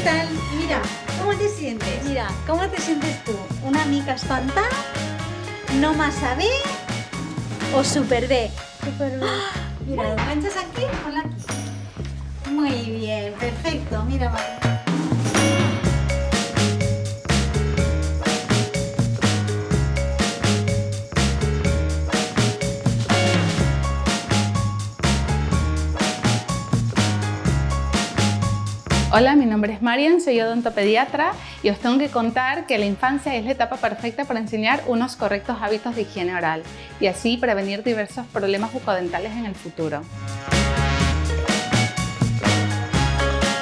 tal? Mira, ¿cómo te sientes? Mira, ¿cómo te sientes tú? Una mica espantada? No massa bé o super bé? Súper bien. Mira, ¿lo enganchas aquí? Ponla aquí. Muy bien, perfecto. Mira, vale. Hola, mi nombre es Marian, soy odontopediatra y os tengo que contar que la infancia es la etapa perfecta para enseñar unos correctos hábitos de higiene oral y así prevenir diversos problemas bucodentales en el futuro.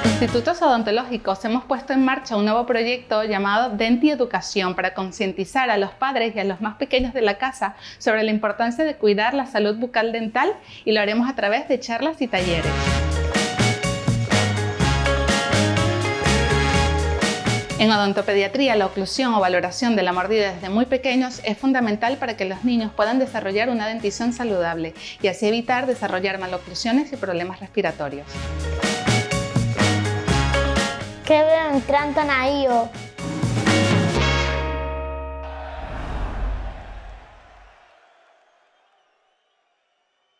Institutos Odontológicos hemos puesto en marcha un nuevo proyecto llamado Denti Educación para concientizar a los padres y a los más pequeños de la casa sobre la importancia de cuidar la salud bucal dental y lo haremos a través de charlas y talleres. En odontopediatría, la oclusión o valoración de la mordida desde muy pequeños es fundamental para que los niños puedan desarrollar una dentición saludable y así evitar desarrollar maloclusiones y problemas respiratorios. Què entrant en ahir